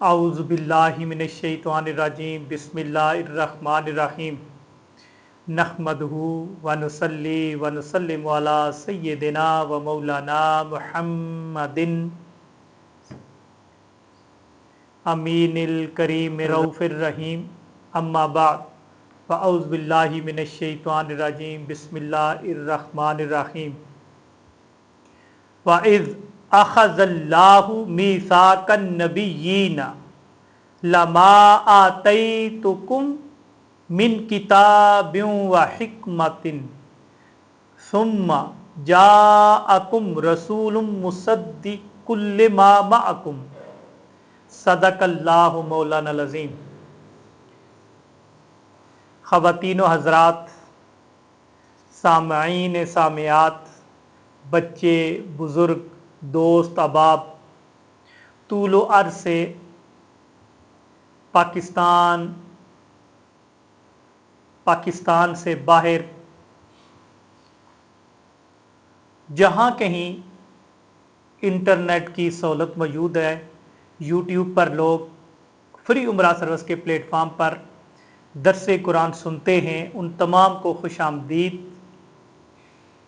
اعوذ باللہ من الشیطان الرجیم بسم اللہ الرحمن الرحیم نحمدہ ونصلی ونسلم علی سیدنا و مولانا محمد امین الکریم رؤوف الرحیم اما بعد فاعوذ باللہ من الشیطان الرجیم بسم اللہ الرحمن الرحیم وَإِذْ أَخَذَ اللَّهُ مِيثَاقَ النَّبِيِّينَ لَمَا آتَيْتُكُم مِّن كِتَابٍ وَحِكْمَةٍ ثُمَّ جَاءَكُمْ رَسُولٌ مُصَدِّقٌ لِّمَا مَعَكُمْ صدق اللہ مولانا العظیم۔ خواتین و حضرات، سامعین سامعات، بچے، بزرگ، دوست، احباب، طول و عرض سے پاکستان سے باہر جہاں کہیں انٹرنیٹ کی سہولت موجود ہے، یوٹیوب پر لوگ فری عمرہ سروس کے پلیٹ فارم پر درس قرآن سنتے ہیں، ان تمام کو خوش آمدید۔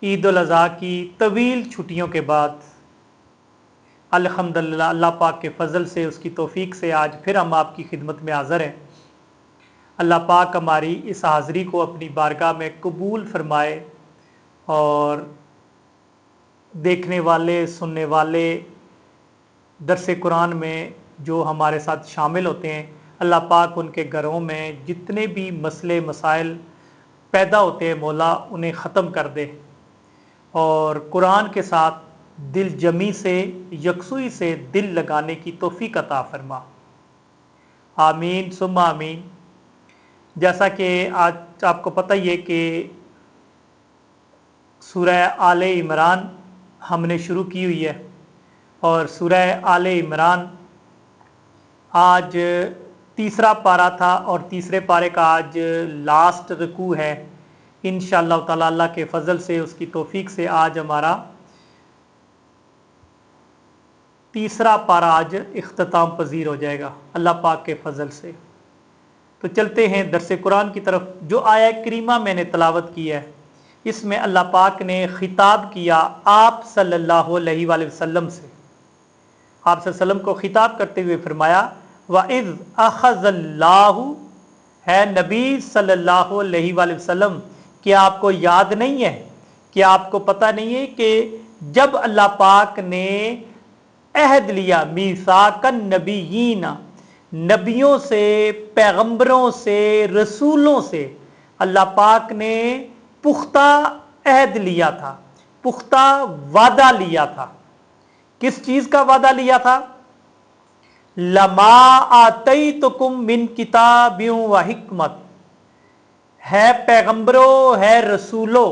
عید الاضحیٰ کی طویل چھٹیوں کے بعد الحمدللہ اللہ پاک کے فضل سے، اس کی توفیق سے آج پھر ہم آپ کی خدمت میں حاضر ہیں۔ اللہ پاک ہماری اس حاضری کو اپنی بارگاہ میں قبول فرمائے، اور دیکھنے والے، سننے والے، درس قرآن میں جو ہمارے ساتھ شامل ہوتے ہیں، اللہ پاک ان کے گھروں میں جتنے بھی مسئلے مسائل پیدا ہوتے ہیں مولا انہیں ختم کر دے، اور قرآن کے ساتھ دل جمی سے، یکسوئی سے دل لگانے کی توفیق عطا فرما، آمین ثم آمین۔ جیسا کہ آج آپ کو پتہ ہی ہے کہ سورہ آل عمران ہم نے شروع کی ہوئی ہے، اور سورہ آل عمران آج تیسرا پارہ تھا، اور تیسرے پارے کا آج لاسٹ رکوع ہے۔ انشاءاللہ تعالی اللہ کے فضل سے، اس کی توفیق سے آج ہمارا تیسرا پارہ آج اختتام پذیر ہو جائے گا اللہ پاک کے فضل سے۔ تو چلتے ہیں درس قرآن کی طرف۔ جو آیہ کریمہ میں نے تلاوت کی ہے، اس میں اللہ پاک نے خطاب کیا آپ صلی اللہ علیہ وآلہ وسلم سے۔ آپ صلی اللہ علیہ وسلم کو خطاب کرتے ہوئے فرمایا وَإِذْ أَخَذَ اللَّهُ، ہے نبی صلی اللہ علیہ وآلہ وسلم، کیا آپ کو یاد نہیں ہے، کیا آپ کو پتہ نہیں ہے کہ جب اللہ پاک نے عہد لیا میثاق النبیین، نبیوں سے، پیغمبروں سے، رسولوں سے، اللہ پاک نے پختہ عہد لیا تھا، پختہ وعدہ لیا تھا۔ کس چیز کا وعدہ لیا تھا؟ لما آتیتکم من کتاب و حکمت، ہے پیغمبروں، ہے رسولوں،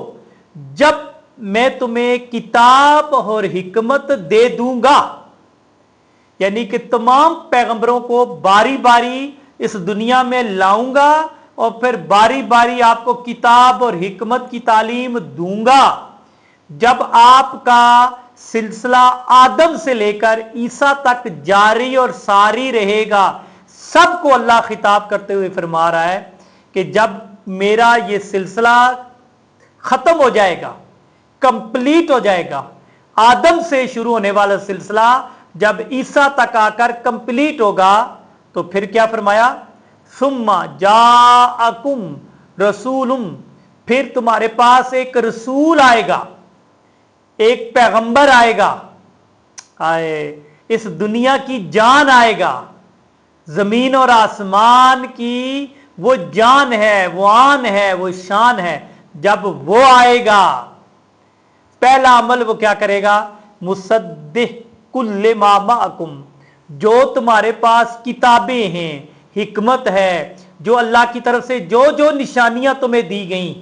جب میں تمہیں کتاب اور حکمت دے دوں گا، یعنی کہ تمام پیغمبروں کو باری باری اس دنیا میں لاؤں گا، اور پھر باری باری آپ کو کتاب اور حکمت کی تعلیم دوں گا۔ جب آپ کا سلسلہ آدم سے لے کر عیسیٰ تک جاری اور ساری رہے گا، سب کو اللہ خطاب کرتے ہوئے فرما رہا ہے کہ جب میرا یہ سلسلہ ختم ہو جائے گا، کمپلیٹ ہو جائے گا، آدم سے شروع ہونے والا سلسلہ جب عیسیٰ تک آ کر کمپلیٹ ہوگا، تو پھر کیا فرمایا؟ ثم جاءکم رسول، پھر تمہارے پاس ایک رسول آئے گا، ایک پیغمبر آئے گا، اس دنیا کی جان آئے گا، زمین اور آسمان کی وہ جان ہے، وہ آن ہے، وہ شان ہے۔ جب وہ آئے گا، پہلا عمل وہ کیا کرے گا؟ مصدق لما معکم، جو تمہارے پاس کتابیں ہیں، حکمت ہے، جو اللہ کی طرف سے جو جو نشانیاں تمہیں دی گئیں،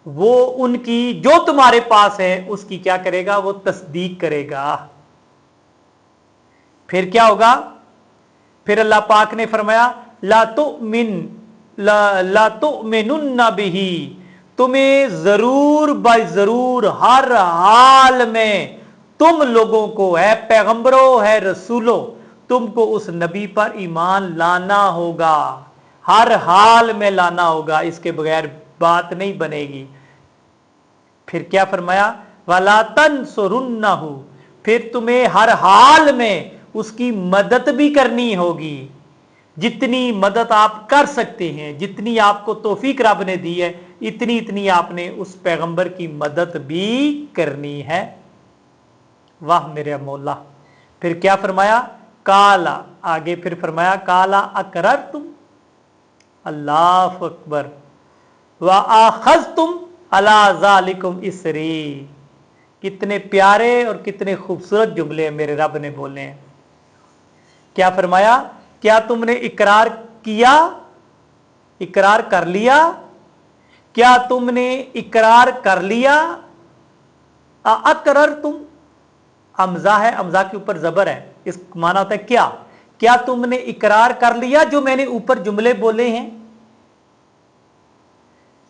وہ ان کی جو تمہارے پاس ہے اس کی کیا کرے گا؟ وہ تصدیق کرے گا۔ پھر کیا ہوگا؟ پھر اللہ پاک نے فرمایا لا تؤمنن بہ، تمہیں ضرور ضرور ہر حال میں تم لوگوں کو، ہے پیغمبروں، ہے رسولوں، तुमको उस नबी पर ईमान लाना होगा, हर हाल में लाना होगा, इसके बगैर बात नहीं बनेगी। फिर क्या फरमाया, वला तंसुरुन्नहु, फिर तुम्हें हर हाल में उसकी मदद भी करनी होगी। जितनी मदद आप कर सकते हैं, जितनी आपको तौफीक रब ने दी है, इतनी इतनी आपने उस पैगंबर की मदद भी करनी है। वाह मेरे मौला। फिर क्या फरमाया, काला, आगे फिर फरमाया काला अकरर तुम, अल्लाह अकबर, व आखज़तुम अला ज़ालिकुम इसरी। कितने प्यारे और कितने खूबसूरत जुमले मेरे रब ने बोले हैं। क्या फरमाया, क्या तुमने इकरार किया, इकरार कर लिया, क्या तुमने इकरार कर लिया। अकरर तुम, अमजा है, अमजा के ऊपर जबर है, इस माना होता है क्या, क्या तुमने इकरार कर लिया जो मैंने ऊपर जुमले बोले हैं।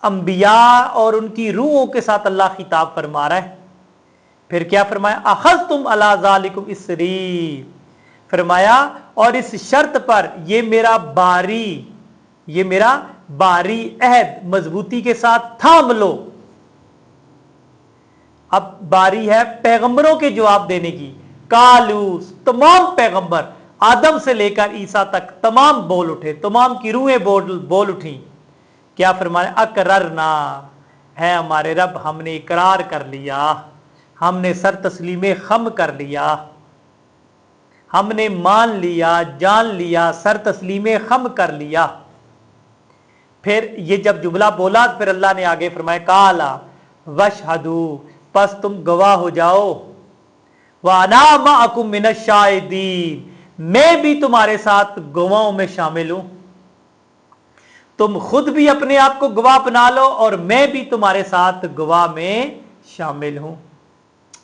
अंबिया और उनकी रूहों के साथ अल्लाह खिताब फरमा रहा है। फिर क्या फरमाया, अखज़तुम अला ज़ालिकुम इसरी, फरमाया और इस शर्त पर ये मेरा बारी अहद मजबूती के साथ थाम लो। अब बारी है पैगंबरों के जवाब देने की। कालू, तमाम पैगंबर आदम से लेकर ईसा तक तमाम बोल उठे, तमाम की रूहें बोल उठी। क्या फरमाया, अकररना, है हमारे रब, हमने इकरार कर लिया, हमने सर तस्लीम खम कर लिया, हमने मान लिया, जान लिया, सर तस्लीम खम कर लिया। फिर ये जब जुमला बोला फिर अल्लाह ने आगे फरमाया, काला वशहदू, बस तुम गवाह हो जाओ, व अना मअकुम मिनश शाहिदीन, मैं भी तुम्हारे साथ गवाहों में शामिल हूं। तुम खुद भी अपने आप को गवाह बना लो और मैं भी तुम्हारे साथ गवाह में शामिल हूं।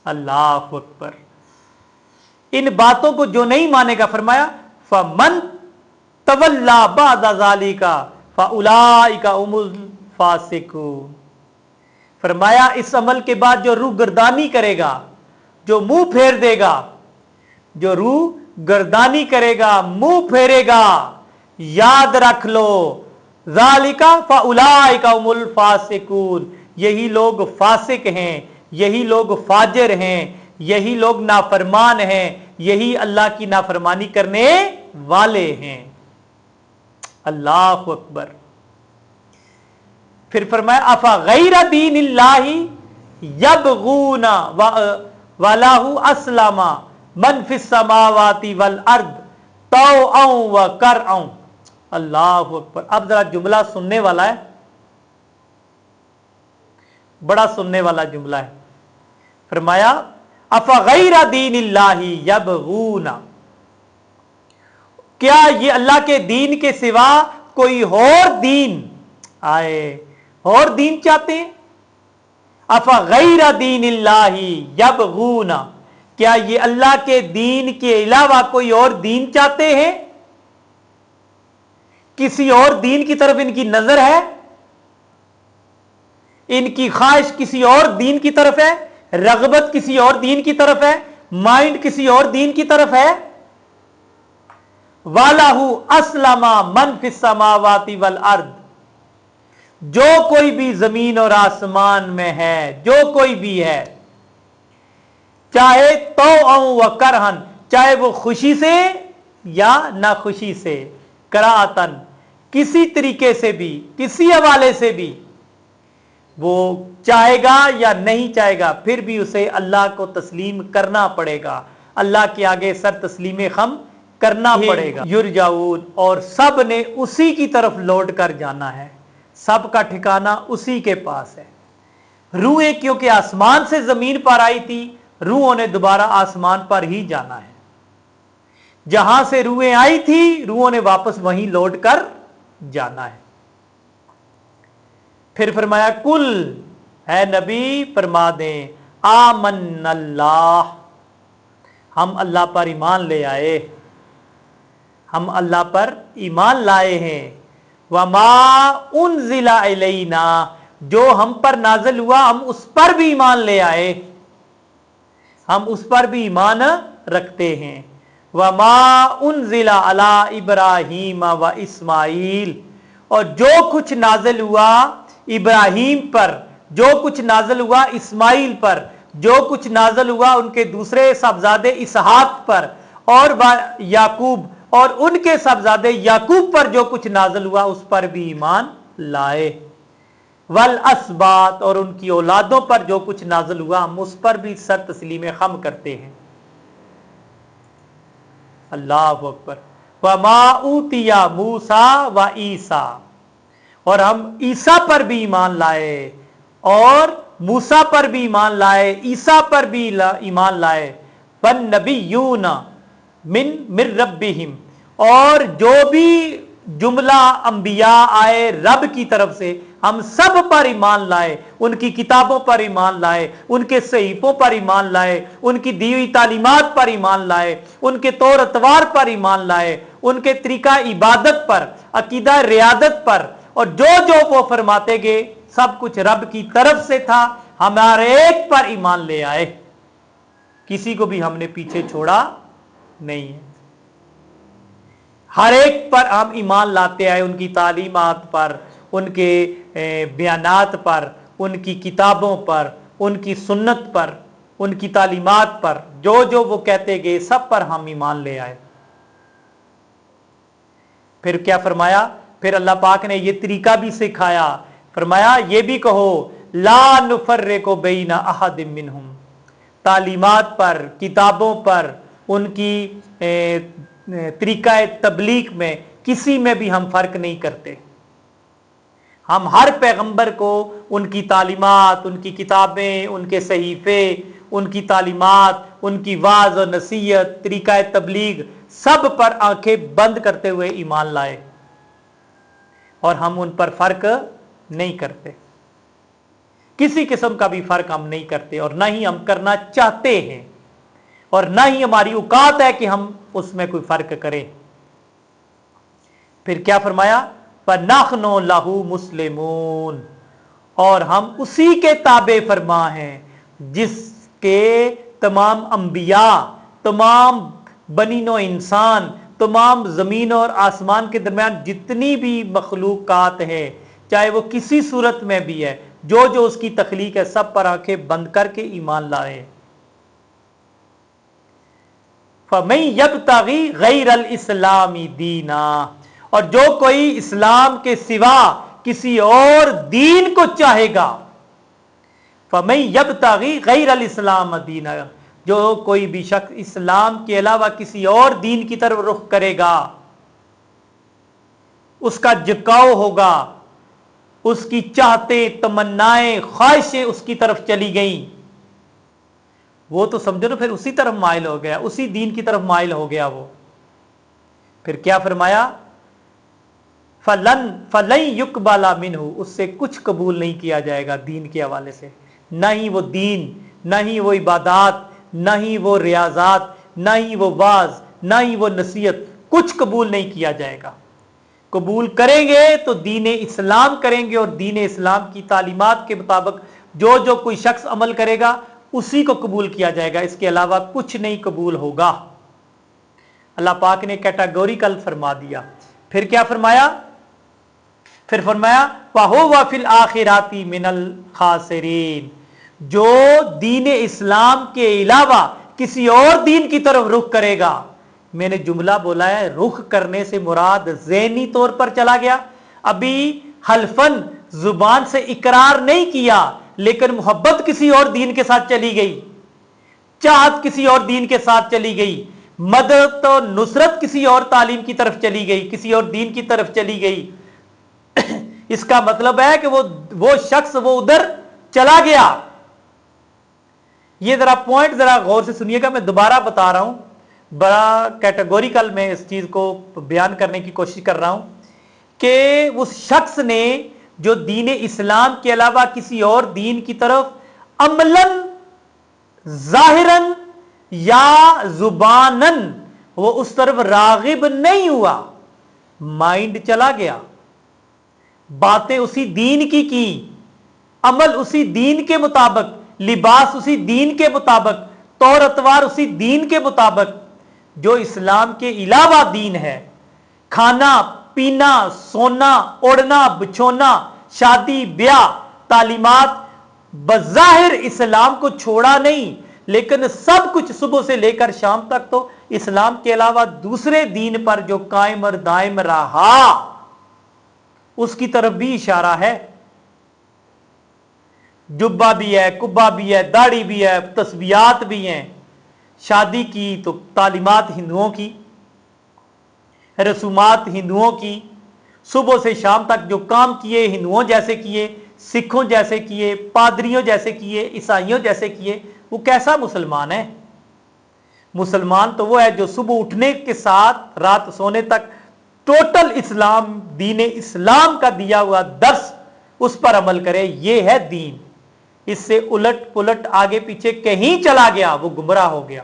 अल्लाह अकबर। इन बातों को जो नहीं मानेगा, फरमाया फमन तवल्ला बअदा ज़ालिका फउलाइका हुमुल फासिकून, फरमाया इस अमल के बाद जो रूह गर्दानी करेगा, जो मुंह फेर देगा, जो रूह गर्दानी करेगा, मुंह फेरेगा, याद रख लो, ज़ालिका फउलाइका हुमुल फासिकून, यही लोग फासिक हैं, यही लोग फाजिर हैं, यही लोग नाफरमान हैं, यही अल्लाह की नाफरमानी करने वाले हैं। अल्लाह अकबर। फिर फरमाया अफा गैरा दीनिल्लाहि यबगूना वलाहु अस्लमा मन फिस समावाति वल अर्द तौअन व करअन। अल्लाह अकबर। अब जरा जुमला सुनने वाला है, बड़ा सुनने वाला जुमला है। फरमाया अफा गैरा दीनिल्लाहि यबगूना, क्या ये अल्लाह के दीन के सिवा कोई और दीन आए, और दीन चाहते हैं। अफा गैरा दीनिल्लाहि यबगूना, क्या ये अल्लाह के दीन के अलावा कोई और दीन चाहते हैं। किसी और दीन की तरफ इनकी नजर है, इनकी ख्वाहिश किसी और दीन की तरफ है, रगबत किसी और दीन की तरफ है, माइंड किसी और दीन की तरफ है। वालाहु अस्लमा मन फिस समावाति वल अर्द, जो कोई भी जमीन और आसमान में है, जो कोई भी है, चाहे तौअन व करहन, चाहे वो खुशी से या ना खुशी से, करातन, किसी तरीके से भी, किसी हवाले से भी, वो चाहेगा या नहीं चाहेगा, फिर भी उसे अल्लाह को तस्लीम करना पड़ेगा, अल्लाह के आगे सर तस्लीम खम करना पड़ेगा। युरजाऊन, और सब ने उसी की तरफ लौट कर जाना है, सब का ठिकाना उसी के पास है। रूहें क्योंकि आसमान से जमीन पर आई थी, रूहों ने दोबारा आसमान पर ही जाना है। जहां से रूहें आई थी, रूहों ने वापस वहीं लौट कर जाना है। फिर फरमाया कुल, है नबी फरमा दें, आमन्नल्लाह, हम अल्लाह पर ईमान ले आए, हम अल्लाह पर ईमान लाए हैं। वमा उनजिला इलैना, जो हम पर नाजिल हुआ हम उस पर भी ईमान ले आए, हम उस पर भी ईमान रखते हैं। वमा उन्जिला अला इब्राहीम व इस्माइल, और जो कुछ नाजिल हुआ इब्राहीम पर, जो कुछ नाजिल हुआ इस्माइल पर, जो कुछ नाजिल हुआ उनके दूसरे साहबजादे इसहाक पर और याकूब, और उनके साहबजादे याकूब पर जो कुछ नाजिल हुआ उस पर भी ईमान लाए। वल असबात, और उनकी औलादों पर जो कुछ नाजिल हुआ हम उस पर भी सर तस्लीम खम करते हैं। अल्लाह अकबर। वमा ऊतिया मूसा व ईसा, और हम ईसा पर भी ईमान लाए और मूसा पर भी ईमान लाए, ईसा पर भी ईमान लाए। बन नबियून मिन रब्बिहिम, और जो भी जुमला अंबिया आए रब की तरफ से हम सब पर ईमान लाए, उनकी किताबों पर ईमान लाए, उनके सहीफों पर ईमान लाए, उनकी दी हुई तालीमात पर ईमान लाए, उनके तौर अतवार पर ईमान लाए, उनके तरीका इबादत पर, अकीदा रियादत पर, और जो जो वो फरमाते गए सब कुछ रब की तरफ से था। हमारे एक पर ईमान ले आए, किसी को भी हमने पीछे छोड़ा नहीं है। हर एक पर हम ईमान लाते आए, उनकी तालीमात पर, उनके बयानात पर, उनकी किताबों पर, उनकी सुन्नत पर, उनकी तालीमात पर, जो जो वो कहते गए सब पर हम ईमान ले आए। फिर क्या फरमाया, फिर अल्लाह पाक ने ये तरीका भी सिखाया, फरमाया ये भी कहो ला नुफर्रिकु बैना अहदिम मिनहुम, तालीमात पर, किताबों पर, उनकी तरीका तबलीग में किसी में भी हम फर्क नहीं करते। हम हर पैगंबर को उनकी तालीमात, उनकी किताबें, उनके सहीफे, उनकी तालीमात, उनकी वाज और नसीहत, तरीका तबलीग सब पर आंखें बंद करते हुए ईमान लाए और हम उन पर फर्क नहीं करते, किसी किस्म का भी फर्क हम नहीं करते और ना ही हम करना चाहते हैं और ना ही हमारी औकात है कि हम उसमें कोई फर्क करें। फिर क्या फरमाया, फनहनु लहू मुस्लिमून, और हम उसी के ताबे फरमा हैं जिसके तमाम अंबिया, तमाम बनीनो इंसान, तमाम जमीन और आसमान के दरमियान जितनी भी मखलूकात है, चाहे वो किसी सूरत में भी है, जो जो उसकी तख्लीक है सब पर आंखें बंद करके ईमान लाए। फमन यब्तगी गैरल इस्लामी दीना, और जो कोई इस्लाम के सिवा किसी और दीन को चाहेगा, फमन यब्तगी गैरल इस्लाम दीना, जो कोई भी शख्स इस्लाम के अलावा किसी और दीन की तरफ रुख करेगा, उसका झुकाव होगा, उसकी चाहते, तमन्नाएं, ख्वाहिशें उसकी तरफ चली गई, वो तो समझो ना फिर उसी तरफ माइल हो गया, उसी दीन की तरफ माइल हो गया वो। फिर क्या फरमाया, फलन युकबला मिन्हु, उससे कुछ कबूल नहीं किया जाएगा दीन के हवाले से, ना ही वो दीन, ना ही वो इबादात, ना ही वो रियाजात, ना ही वो वाज, ना ही वो नसीहत, कुछ कबूल नहीं किया जाएगा। कबूल करेंगे तो दीन इस्लाम करेंगे और दीन इस्लाम की तालीमात के मुताबिक जो जो कोई शख्स अमल करेगा उसी को कबूल किया जाएगा, इसके अलावा कुछ नहीं कबूल होगा। अल्लाह पाक ने कैटेगोरिकल फरमा दिया। फिर क्या फरमाया, फिर फरमाया वहुवा फिल आखिराती मिनल खासिरीन, जो दीन इस्लाम के अलावा किसी और दीन की तरफ रुख करेगा, मैंने जुमला बोला है रुख करने से मुराद ज़हनी तौर पर चला गया, अभी हल्फन जुबान से इकरार नहीं किया लेकिन मोहब्बत किसी और दीन के साथ चली गई, चाहत किसी और दीन के साथ चली गई, मदद तो नुसरत किसी और तालीम की तरफ चली गई, किसी और दीन की तरफ चली गई। इसका मतलब है कि वो शख्स वो उधर चला गया। ये जरा पॉइंट जरा गौर से सुनिएगा, मैं दोबारा बता रहा हूं, बड़ा कैटेगोरिकल में इस चीज को बयान करने की कोशिश कर रहा हूं कि उस शख्स ने जो दीन इस्लाम के अलावा किसी और दीन की तरफ अमलन, जाहिरन या जुबानन वो उस तरफ रागिब नहीं हुआ, माइंड चला गया, बातें उसी दीन की, अमल उसी दीन के मुताबिक, लिबास उसी दीन के मुताबिक, तौर अतवार उसी दीन के मुताबिक, جو اسلام کے علاوہ دین ہے، کھانا پینا سونا اوڑھنا بچھونا شادی بیاہ تعلیمات، بظاہر اسلام کو چھوڑا نہیں لیکن سب کچھ صبح سے لے کر شام تک تو اسلام کے علاوہ دوسرے دین پر جو قائم اور دائم رہا اس کی طرف بھی اشارہ ہے۔ جبہ بھی ہے، کبا بھی ہے، داڑھی بھی ہے، تسبیحات بھی ہیں، شادی کی تو تعلیمات ہندوؤں کی، رسومات ہندوؤں کی، صبح سے شام تک جو کام کیے ہندوؤں جیسے کیے، سکھوں جیسے کیے، پادریوں جیسے کیے، عیسائیوں جیسے کیے، وہ کیسا مسلمان ہے؟ مسلمان تو وہ ہے جو صبح اٹھنے کے ساتھ رات سونے تک ٹوٹل اسلام، دین اسلام کا دیا ہوا درس اس پر عمل کرے، یہ ہے دین۔ اس سے الٹ پلٹ آگے پیچھے کہیں چلا گیا وہ گمراہ ہو گیا۔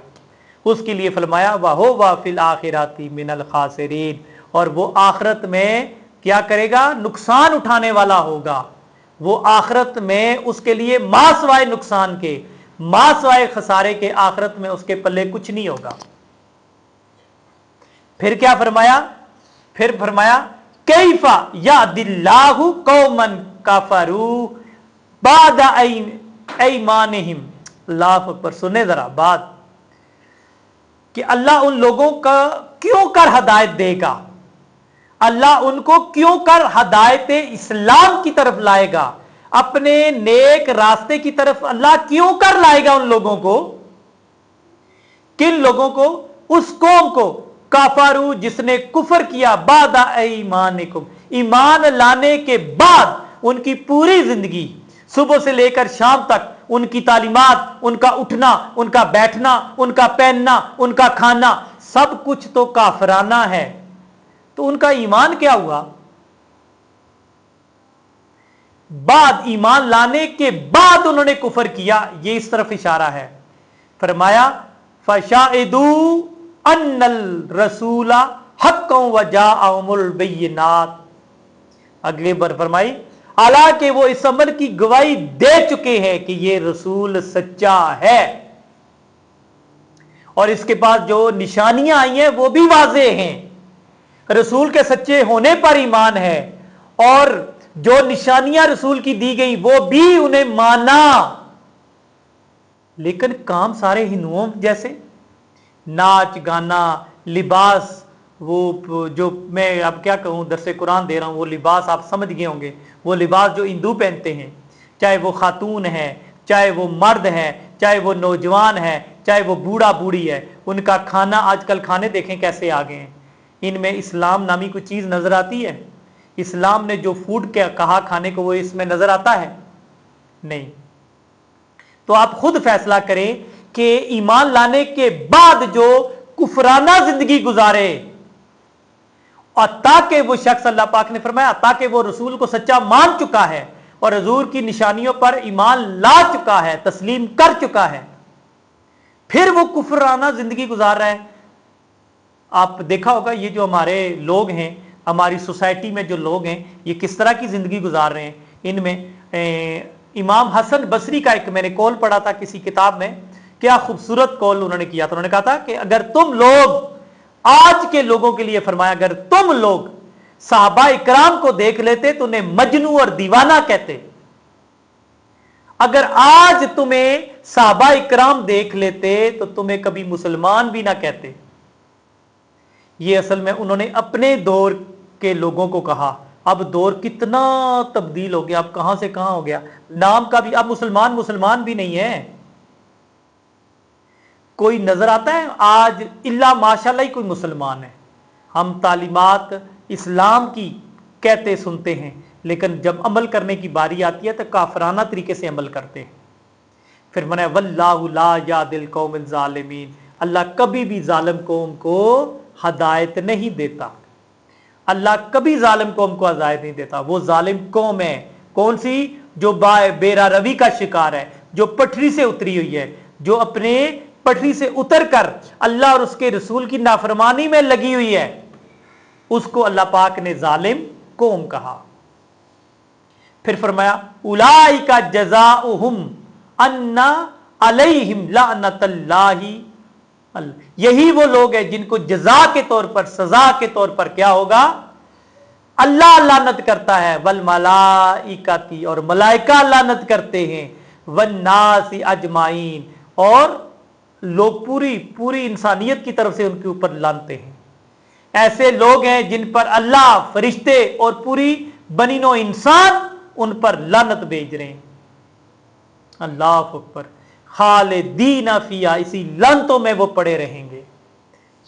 اس کے لیے فرمایا وَهُوَ فِي الْآخِرَةِ مِنَ الْخَاسِرِينَ، اور وہ آخرت میں کیا کرے گا؟ نقصان اٹھانے والا ہوگا۔ وہ آخرت میں اس کے لیے ما سوائے نقصان کے، ما سوائے خسارے کے، آخرت میں اس کے پلے کچھ نہیں ہوگا۔ پھر کیا فرمایا؟ پھر فرمایا کیف یہدی اللہ قوما کفروا بعد ایمانہم۔ اللہ پر سنے ذرا بات کہ اللہ ان لوگوں کا کیوں کر ہدایت دے گا، اللہ ان کو کیوں کر ہدایت اسلام کی طرف لائے گا، اپنے نیک راستے کی طرف اللہ کیوں کر لائے گا ان لوگوں کو؟ کن لوگوں کو؟ اس قوم کو کافرو جس نے کفر کیا، بعد ایمانکم، ایمان لانے کے بعد ان کی پوری زندگی صبح سے لے کر شام تک ان کی تعلیمات، ان کا اٹھنا، ان کا بیٹھنا، ان کا پہننا، ان کا کھانا سب کچھ تو کافرانہ ہے، تو ان کا ایمان کیا ہوا؟ بعد ایمان لانے کے بعد انہوں نے کفر کیا، یہ اس طرف اشارہ ہے۔ فرمایا فَشَاهِدُوا أَنَّ الرَّسُولَ حَقٌّ وَجَاءَهُمُ الْبَيِّنَاتُ، اگلے بار فرمائی حالانکہ وہ اس عمل کی گواہی دے چکے ہیں کہ یہ رسول سچا ہے، اور اس کے پاس جو نشانیاں آئی ہیں وہ بھی واضح ہیں، رسول کے سچے ہونے پر ایمان ہے، اور جو نشانیاں رسول کی دی گئی وہ بھی انہیں مانا، لیکن کام سارے ہندوؤں جیسے، ناچ گانا لباس، وہ جو میں اب کیا کہوں درس قرآن دے رہا ہوں، وہ لباس آپ سمجھ گئے ہوں گے، وہ لباس جو ہندو پہنتے ہیں، چاہے وہ خاتون ہے، چاہے وہ مرد ہے، چاہے وہ نوجوان ہے، چاہے وہ بوڑھا بوڑھی ہے، ان کا کھانا، آج کل کھانے دیکھیں کیسے آگے ہیں، ان میں اسلام نامی کوئی چیز نظر آتی ہے؟ اسلام نے جو فوڈ کیا کہا کھانے کو وہ اس میں نظر آتا ہے؟ نہیں۔ تو آپ خود فیصلہ کریں کہ ایمان لانے کے بعد جو کفرانہ زندگی گزارے، اور تاکہ وہ شخص، اللہ پاک نے فرمایا تاکہ وہ رسول کو سچا مان چکا ہے اور حضور کی نشانیوں پر ایمان لا چکا ہے، تسلیم کر چکا ہے، پھر وہ کفرانہ زندگی گزار رہا ہے۔ آپ دیکھا ہوگا یہ جو ہمارے لوگ ہیں، ہماری سوسائٹی میں جو لوگ ہیں، یہ کس طرح کی زندگی گزار رہے ہیں۔ ان میں امام حسن بصری کا ایک میں نے قول پڑھا تھا کسی کتاب میں، کیا خوبصورت قول انہوں نے کیا تھا۔ انہوں نے کہا تھا کہ اگر تم لوگ، آج کے لوگوں کے لیے فرمایا، اگر تم لوگ صحابہ اکرام کو دیکھ لیتے تو انہیں مجنون اور دیوانہ کہتے، اگر آج تمہیں صحابہ اکرام دیکھ لیتے تو تمہیں کبھی مسلمان بھی نہ کہتے۔ یہ اصل میں انہوں نے اپنے دور کے لوگوں کو کہا۔ اب دور کتنا تبدیل ہو گیا، اب کہاں سے کہاں ہو گیا، نام کا بھی اب مسلمان بھی نہیں ہے، کوئی نظر آتا ہے آج الا ماشاءاللہ ہی کوئی مسلمان ہے۔ ہم تعلیمات اسلام کی کہتے سنتے ہیں، لیکن جب عمل کرنے کی باری آتی ہے تو کافرانہ طریقے سے عمل کرتے ہیں۔ پھر منع واللہ لا یہدی القوم الظالمین، اللہ کبھی بھی ظالم قوم کو ہدایت نہیں دیتا، اللہ کبھی ظالم قوم کو ہدایت نہیں دیتا۔ وہ ظالم قوم ہے کون سی؟ جو بیرا روی کا شکار ہے، جو پٹری سے اتری ہوئی ہے، جو اپنے پٹری سے اتر کر اللہ اور اس کے رسول کی نافرمانی میں لگی ہوئی ہے، اس کو اللہ پاک نے ظالم قوم کہا۔ پھر فرمایا اولئک جزاؤہم ان علیہم لعنت اللہ यही वो लोग हैं जिनको जजा के तौर पर, सजा के तौर पर क्या होगा, अल्लाह लानत करता है, वल मलाइकाती, और मलाइका लानत करते हैं, वन्नासी अजमाइन, और लोग पूरी पूरी इंसानियत की तरफ से उनके ऊपर लानते हैं। ऐसे लोग हैं जिन पर अल्लाह, फरिश्ते और पूरी बनीनो इंसान उन पर लानत भेज रहे हैं। अल्लाह अकबर। खालिदीना फिया, इसी लानतों में वो पड़े रहेंगे,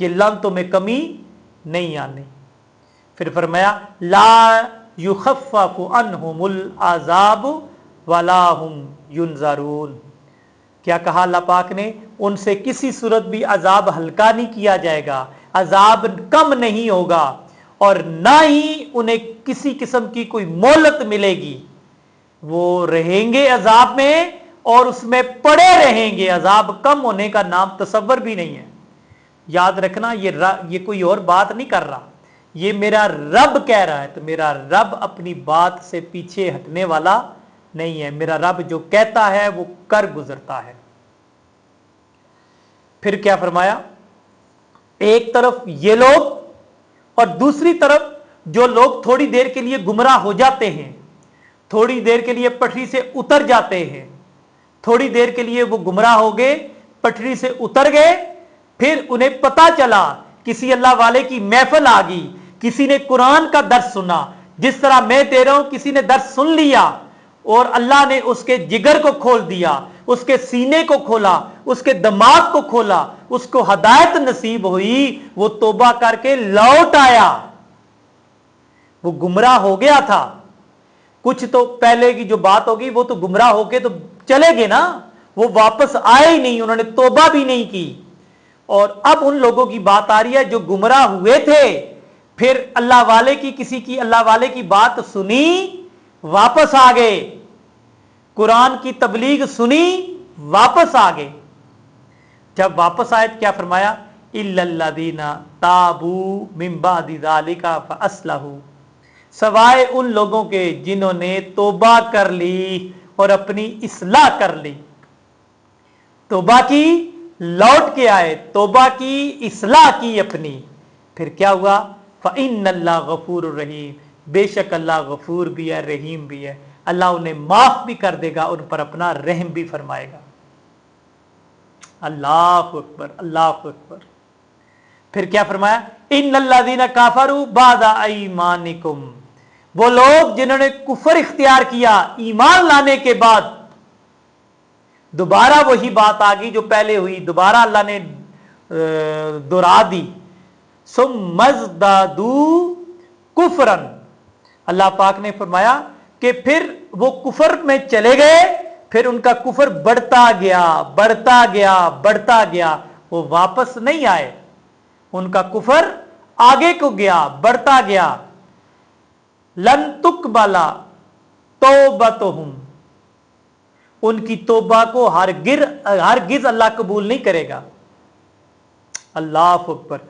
ये लानतों में कमी नहीं आनी। फिर फरमाया ला युखफ्फफु अन्हुमुल अज़ाब वला हुम युनज़रून। क्या कहा अल्लाह पाक ने, उनसे किसी सूरत भी अजाब हल्का नहीं किया जाएगा, अजाब कम नहीं होगा, और ना ही उन्हें किसी किस्म की कोई मोहलत मिलेगी। वो रहेंगे अजाब में और उसमें पड़े रहेंगे। अजाब कम होने का नाम तसव्वुर भी नहीं है। याद रखना, ये कोई और बात नहीं कर रहा, ये मेरा रब कह रहा है। तो मेरा रब अपनी बात से पीछे हटने वाला नहीं है। मेरा रब जो कहता है वो कर गुजरता है। फिर क्या फरमाया, एक तरफ ये लोग और दूसरी तरफ जो लोग थोड़ी देर के लिए गुमराह हो जाते हैं, थोड़ी देर के लिए पटरी से उतर जाते हैं, थोड़ी देर के लिए वो गुमराह हो गए, पटरी से उतर गए, फिर उन्हें पता चला किसी अल्लाह वाले की महफिल आ गई, किसी ने कुरान का दर्स सुना, जिस तरह मैं दे रहा हूं, किसी ने दर्स सुन लिया और अल्लाह ने उसके जिगर को खोल दिया, उसके सीने को खोला, उसके दिमाग को खोला, उसको हदायत नसीब हुई, वो तौबा करके लौट आया। वो गुमराह हो गया था, कुछ तो पहले की जो बात होगी वो तो गुमराह होके तो चले गए ना, वो वापस आए ही नहीं, उन्होंने तौबा भी नहीं की। और अब उन लोगों की बात आ रही है जो गुमराह हुए थे, फिर अल्लाह वाले की, किसी की अल्लाह वाले की बात सुनी, वापस आ गए, कुरान की तबलीग सुनी, वापस आ गए। जब वापस आए क्या फरमाया, इल्लल्लज़ीना ताबू मिन बादि ज़ालिका फअस्लहू, सवाए उन लोगों के जिन्होंने तौबा कर ली और अपनी इस्लाह कर ली। तौबा की, लौट के आए, तौबा की, इस्लाह की अपनी। फिर क्या हुआ, फ़इन्नल्लाह गफूरुर रहीम, बेशक अल्लाह गफूर भी है, रहीम भी है। अल्लाह उन्हें माफ भी कर देगा, उन पर अपना रहम भी फरमाएगा। अल्लाह अकबर, अल्लाह अकबर। फिर क्या फरमाया, इन्नल्लज़ीना काफरू बादा ईमानिकुम, वो लोग जिन्होंने कुफर इख्तियार किया ईमान लाने के बाद, दोबारा वही बात आ गई जो पहले हुई, दोबारा अल्लाह ने दोहरा दी। सुम्मज़दादू कुफरन, अल्लाह पाक ने फरमाया कि फिर वो कुफर में चले गए, फिर उनका कुफर बढ़ता गया, बढ़ता गया, बढ़ता गया, वो वापस नहीं आए, उनका कुफर आगे को गया, बढ़ता गया। लन तुकबला तौबतुहुम, उनकी तौबा को हरगिज अल्लाह कबूल नहीं करेगा। अल्लाह अकबर।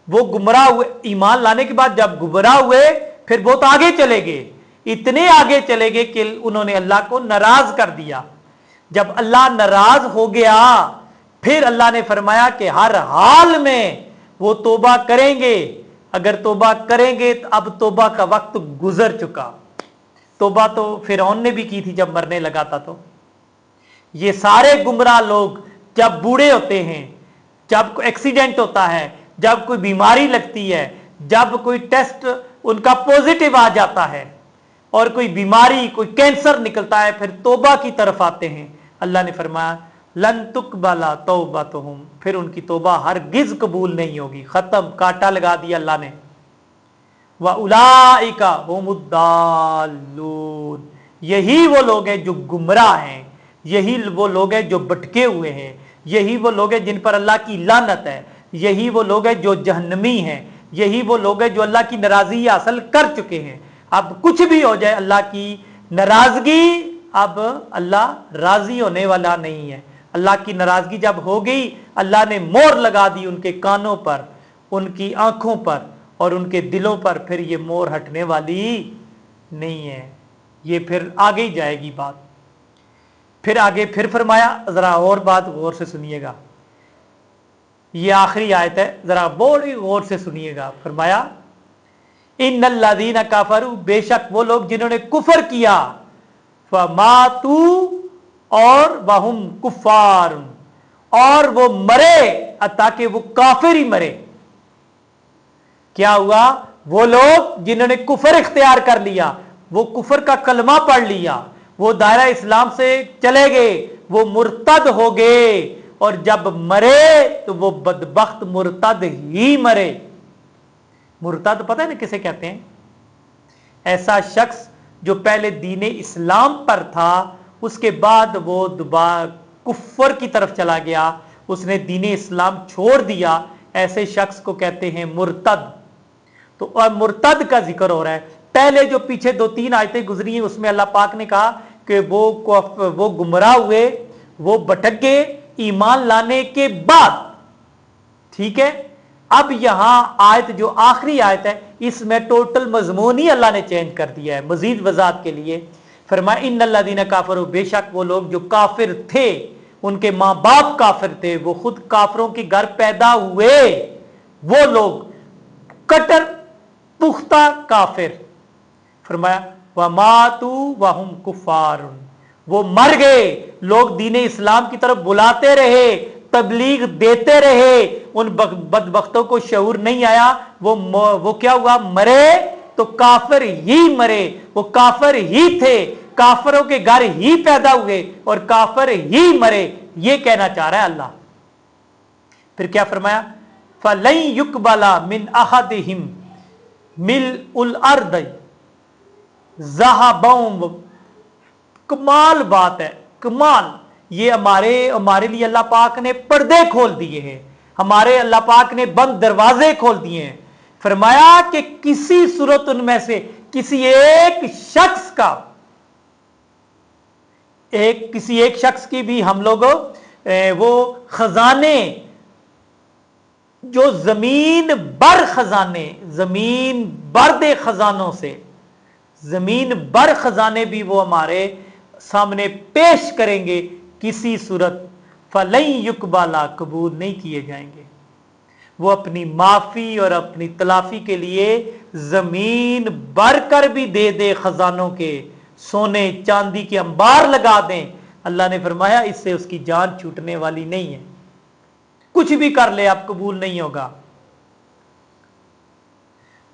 वो गुमराह हुए, ईमान लाने के बाद जब गुमराह हुए, फिर बहुत आगे चले गए, इतने आगे चले गए कि उन्होंने अल्लाह को नाराज कर दिया। जब अल्लाह नाराज हो गया, फिर अल्लाह ने फरमाया कि हर हाल में वो तौबा करेंगे। अगर तौबा करेंगे तो अब तौबा का वक्त गुजर चुका। तौबा तो फिरौन ने भी की थी जब मरने लगा था। तो ये सारे गुमराह लोग जब बूढ़े होते हैं, जब कोई एक्सीडेंट होता है, जब कोई बीमारी लगती है, जब कोई टेस्ट उनका पॉजिटिव आ जाता है और कोई बीमारी, कोई कैंसर निकलता है, फिर तौबा की तरफ आते हैं। अल्लाह ने फरमाया लन तुकबला तौबतुहुम, फिर उनकी तौबा हरगिज कबूल नहीं होगी। खत्म, कांटा लगा दिया अल्लाह ने। व उलाइका हुमुद्दाल्लून, यही वो लोग हैं जो गुमराह हैं, यही वो लोग हैं जो भटके हुए हैं, यही वो लोग हैं जिन पर अल्लाह की लानत है, यही वो लोग हैं जो जहन्नमी हैं, यही वो लोग हैं जो अल्लाह की नाराजगी हासिल कर चुके हैं। अब कुछ भी हो जाए, अल्लाह की नाराजगी, अब अल्लाह राजी होने वाला नहीं है। अल्लाह की नाराजगी जब हो गई, अल्लाह ने मोहर लगा दी उनके कानों पर, उनकी आंखों पर और उनके दिलों पर, फिर ये मोहर हटने वाली नहीं है। ये फिर आगे ही जाएगी बात। फिर आगे फिर फरमाया, जरा और बात गौर से सुनिएगा। ये आखिरी आयत है, जरा बड़ी गौर से सुनिएगा। फरमाया इन्नल्लज़ीना काफरू, बेशक वो लोग जिन्होंने कुफर किया, फमातू और वहुम कुफार, और वो मरे ताकि वो काफिर ही मरे। क्या हुआ? वो लोग जिन्होंने कुफर इख्तियार कर लिया, वो कुफर का कलमा पढ़ लिया, वो दायरा इस्लाम से चले गए, वो मुर्तद हो गए, और जब मरे तो वो बदबख्त मुर्तद ही मरे। मुर्तद पता है ना किसे कहते हैं? ऐसा शख्स जो पहले दीने इस्लाम पर था, उसके बाद वो दोबारा कुफर की तरफ चला गया, उसने दीने इस्लाम छोड़ दिया, ऐसे शख्स को कहते हैं मुर्तद। तो और मुर्तद का जिक्र हो रहा है। पहले जो पीछे 2-3 आयतें गुजरी हैं उसमें अल्लाह पाक ने कहा कि वो गुमराह हुए, वो भटक गए ईमान लाने के बाद। ठीक है, अब यहां आयत जो आखिरी आयत है, इसमें टोटल मजमून ही अल्लाह ने चेंज कर दिया है मजीद वजात के लिए। फरमाया इन्नल्लज़ीना काफरू, बेशक वो लोग जो काफिर थे, उनके मां बाप काफिर थे, वो खुद काफिरों के घर पैदा हुए, वो लोग कट्टर पुख्ता काफिर। फरमाया वमातू वहुम कुफारुन, वो मर गए, लोग दीने इस्लाम की तरफ बुलाते रहे, तबलीग देते रहे, उन बदबख्तों को शऊर नहीं आया, वो क्या हुआ? मरे तो काफिर ही मरे, वो काफिर ही थे, काफिरों के घर ही पैदा हुए और काफिर ही मरे। ये कहना चाह रहा है अल्लाह। फिर क्या फरमाया? फलन युकबला मिन अहदिहिम मिल उल अर्द ज़हाबम। कमाल बात है, कमाल। ये हमारे लिए अल्लाह पाक ने पर्दे खोल दिए हैं, हमारे अल्लाह पाक ने बंद दरवाजे खोल दिए हैं। फरमाया कि किसी सूरत उनमें से किसी एक शख्स का, किसी एक शख्स की भी हम लोग वो खजाने, जो जमीन बर खजाने, जमीन बर दे खजानों से, जमीन बर खजाने भी वो हमारे सामने पेश करेंगे, किसी सूरत फलन युकबाला, कबूल नहीं किए जाएंगे। वो अपनी माफी और अपनी तलाफी के लिए जमीन भर कर भी दे खजानों के, सोने चांदी के अंबार लगा दें, अल्लाह ने फरमाया इससे उसकी जान छूटने वाली नहीं है। कुछ भी कर ले आप, कबूल नहीं होगा।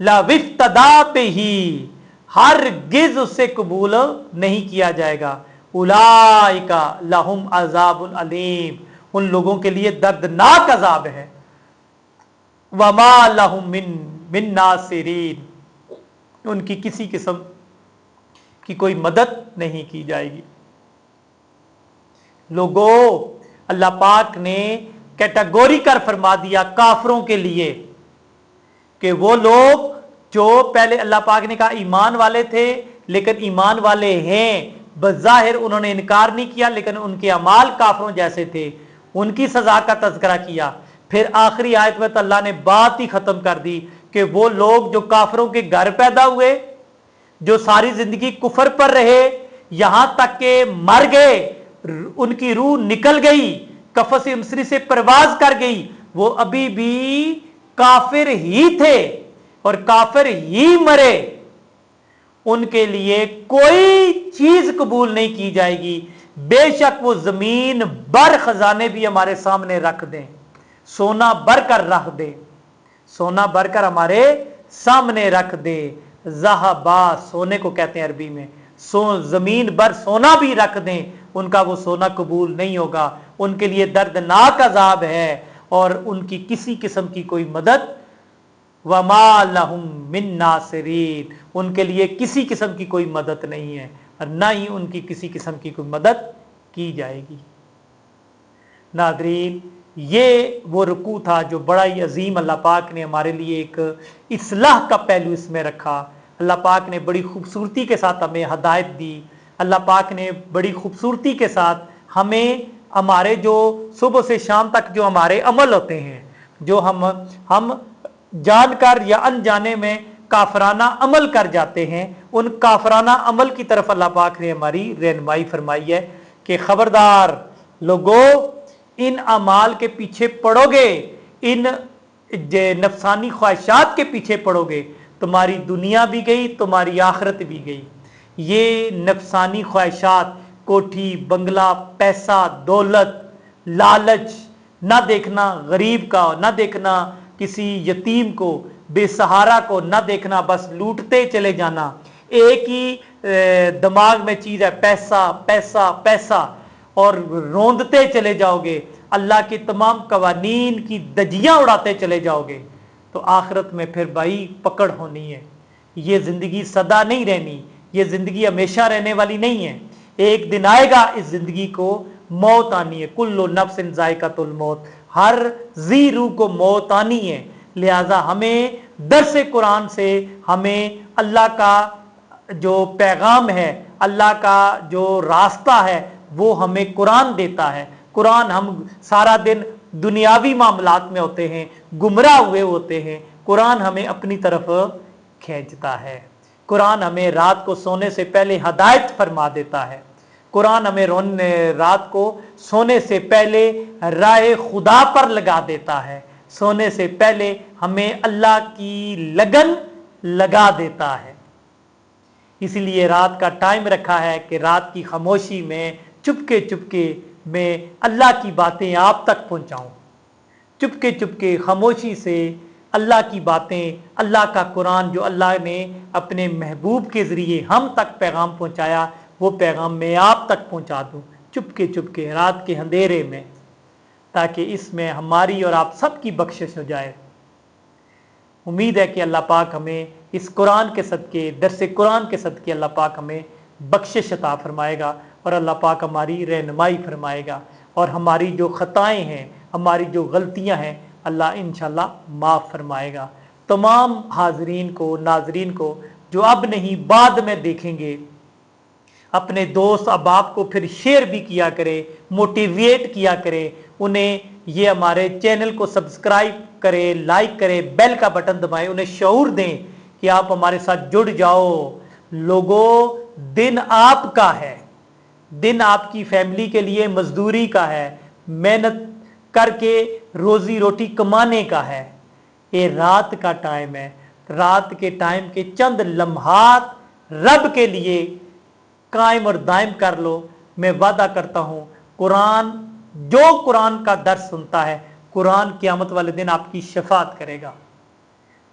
ला विफ्तदा पे ही, हर गिज उससे कबूल नहीं किया जाएगा। उलाइका लहुम अजाबुल अलीम, उन लोगों के लिए दर्दनाक अजाब है। वमा लहुम मिन नासिरीन, उनकी किसी किस्म की कोई मदद नहीं की जाएगी। लोगों, अल्लाह पाक ने कैटेगोरिकल फरमा दिया काफरों के लिए कि वो लोग जो पहले अल्लाह पाक ने कहा ईमान वाले थे, लेकिन ईमान वाले हैं, बज़ाहिर उन्होंने इनकार नहीं किया, लेकिन उनके अमाल काफरों जैसे थे, उनकी सजा का तज़किरा किया। फिर आखिरी आयत में तो अल्लाह ने बात ही खत्म कर दी कि वो लोग जो काफरों के घर पैदा हुए, जो सारी जिंदगी कुफर पर रहे, यहां तक के मर गए, उनकी रूह निकल गई, कफस मिस्री से परवाज कर गई, वो अभी भी काफिर ही थे और काफिर ही मरे। उनके लिए कोई चीज कबूल नहीं की जाएगी, बेशक वो जमीन भर खजाने भी हमारे सामने रख दें, सोना भरकर रख दे, सोना भरकर हमारे सामने रख दे। ज़हाबा, सोने को कहते हैं अरबी में, जमीन भर सोना भी रख दें, उनका वो सोना कबूल नहीं होगा। उनके लिए दर्दनाक अजाब है और उनकी किसी किस्म की कोई मदद, वमा लहुम मिन नासिरीन, उनके लिए किसी किस्म की कोई मदद नहीं है और ना ही उनकी किसी किस्म की कोई मदद की जाएगी। नादरीन, ये वो रुकू था जो बड़ा ही अजीम अल्लाह पाक ने हमारे लिए एक इस्लाह का पहलू इसमें रखा। अल्लाह पाक ने बड़ी खूबसूरती के साथ हमें हदायत दी, अल्लाह पाक ने बड़ी खूबसूरती के साथ हमें हमारे जो सुबह से शाम तक जो हमारे अमल होते हैं, जो हम जानकर या अनजाने में काफराना अमल कर जाते हैं, उन काफराना अमल की तरफ अल्लाह पाक ने हमारी रहनुमाई फरमाई है कि खबरदार लोगों, इन अमाल के पीछे पड़ोगे, इन नफसानी ख्वाहिशात के पीछे पड़ोगे, तुम्हारी दुनिया भी गई, तुम्हारी आखिरत भी गई। ये नफसानी ख्वाहिशात, कोठी, बंगला, पैसा, दौलत, लालच, ना देखना गरीब का, ना देखना किसी यतीम को, बेसहारा को, ना देखना, बस लूटते चले जाना। एक ही दिमाग में चीज है, पैसा पैसा पैसा, और रोंदते चले जाओगे, अल्लाह की तमाम कवानीन की दजियां उड़ाते चले जाओगे, तो आखिरत में फिर भाई पकड़ होनी है। ये जिंदगी सदा नहीं रहनी, ये जिंदगी हमेशा रहने वाली नहीं है। एक दिन आएगा इस जिंदगी को मौत आनी है। कुल्लु नफ्सिन जायकातुल मौत, हर जी रूह को मौत आनी है। लिहाजा हमें दर्स कुरान से हमें अल्लाह का जो पैगाम है, अल्लाह का जो रास्ता है, वो हमें कुरान देता है। कुरान, हम सारा दिन दुनियावी मामलात में होते हैं, गुमराह हुए होते हैं, कुरान हमें अपनी तरफ खींचता है। कुरान हमें रात को सोने से पहले हदायत फरमा देता है। कुरान हमें रात को सोने से पहले राह खुदा पर लगा देता है। सोने से पहले हमें अल्लाह की लगन लगा देता है। इसलिए रात का टाइम रखा है कि रात की खामोशी में चुपके चुपके मैं अल्लाह की बातें आप तक पहुंचाऊं। चुपके चुपके खामोशी से अल्लाह की बातें, अल्लाह का कुरान जो अल्लाह ने अपने महबूब के ज़रिए हम तक पैगाम पहुंचाया, वो पैगाम मैं आप तक पहुंचा दूं चुपके चुपके रात के अंधेरे में, ताकि इसमें हमारी और आप सबकी बख्शिश हो जाए। उम्मीद है कि अल्लाह पाक हमें इस कुरान के सदके, दर्स कुरान के सदके अल्लाह पाक हमें बख्शिश अता फरमाएगा और अल्लाह पाक हमारी रहनुमाई फरमाएगा, और हमारी जो ख़ताएँ हैं, हमारी जो गलतियाँ हैं, अल्लाह इंशाअल्लाह माफ़ फरमाएगा। तमाम हाज़रीन को, नाज़रीन को जो अब नहीं बाद में देखेंगे, अपने दोस्त अहबाब को फिर शेयर भी किया करें, मोटिवेट किया करें उन्हें, ये हमारे चैनल को सब्सक्राइब करें, लाइक करें, बेल का बटन दबाएं, उन्हें शऊर दें कि आप हमारे साथ जुड़ जाओ। लोगों, दिन आपका है, दिन आपकी फैमिली के लिए मजदूरी का है, मेहनत करके रोजी रोटी कमाने का है। ये रात का टाइम है, रात के टाइम के चंद लम्हात रब के लिए कायम और दायम कर लो। मैं वादा करता हूं, कुरान, जो कुरान का दर्स सुनता है, कुरान क़यामत वाले दिन आपकी शफात करेगा।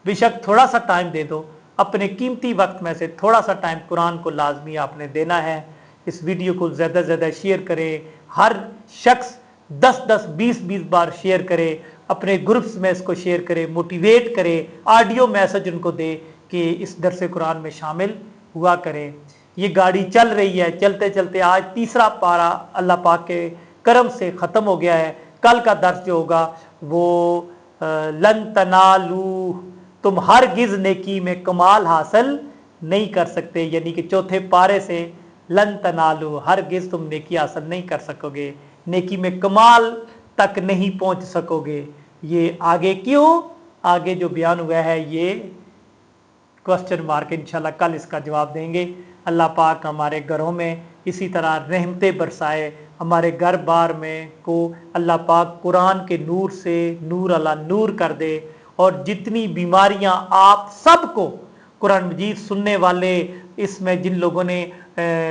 बेशक थोड़ा सा टाइम दे दो, अपने कीमती वक्त में से थोड़ा सा टाइम कुरान को लाजमी आपने देना है। इस वीडियो को ज़्यादा से ज़्यादा शेयर करें, हर शख्स 10-10, 20-20 बार शेयर करे, अपने ग्रुप्स में इसको शेयर करे, मोटिवेट करे, ऑडियो मैसेज उनको दे कि इस दर्स कुरान में शामिल हुआ करें। ये गाड़ी चल रही है, चलते चलते आज तीसरा पारा अल्लाह पाक के करम से ख़त्म हो गया है। कल का दर्स जो होगा वो लन तनालू, तुम हरगिज़ नेकी में कमाल हासिल नहीं कर सकते, यानी कि चौथे पारे से लन तनालू, हरगिज़ तुम नेकी हासिल नहीं कर सकोगे, नेकी में कमाल तक नहीं पहुंच सकोगे। ये आगे क्यों, आगे जो बयान हुआ है ये क्वेश्चन मार्क, इंशाल्लाह कल इसका जवाब देंगे। अल्लाह पाक हमारे घरों में इसी तरह रहमतें बरसाए, हमारे घर बार में को अल्लाह पाक कुरान के नूर से नूर अला नूर कर दे, और जितनी बीमारियां आप सबको कुरान मजीद सुनने वाले, इसमें जिन लोगों ने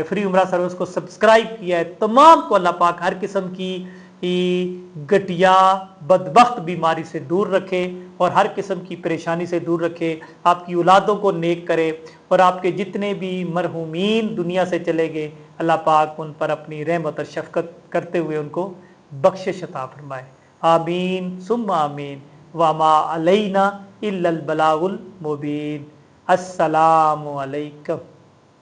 फ्री उम्रा सर्विस को सब्सक्राइब किया है, तमाम को अल्लाह पाक हर किस्म की घटिया बदबख्त बीमारी से दूर रखे और हर किस्म की परेशानी से दूर रखे, आपकी औलादों को नेक करे, और आपके जितने भी मरहूमीन दुनिया से चले गए, अल्लाह पाक उन पर अपनी रहमत और शफकत करते हुए उनको बख्शिश अता फरमाए। आमीन सुम्मा आमीन। वमा अलैना इल्लल बलागुल मुबीन। अस्सलामु अलैकुम।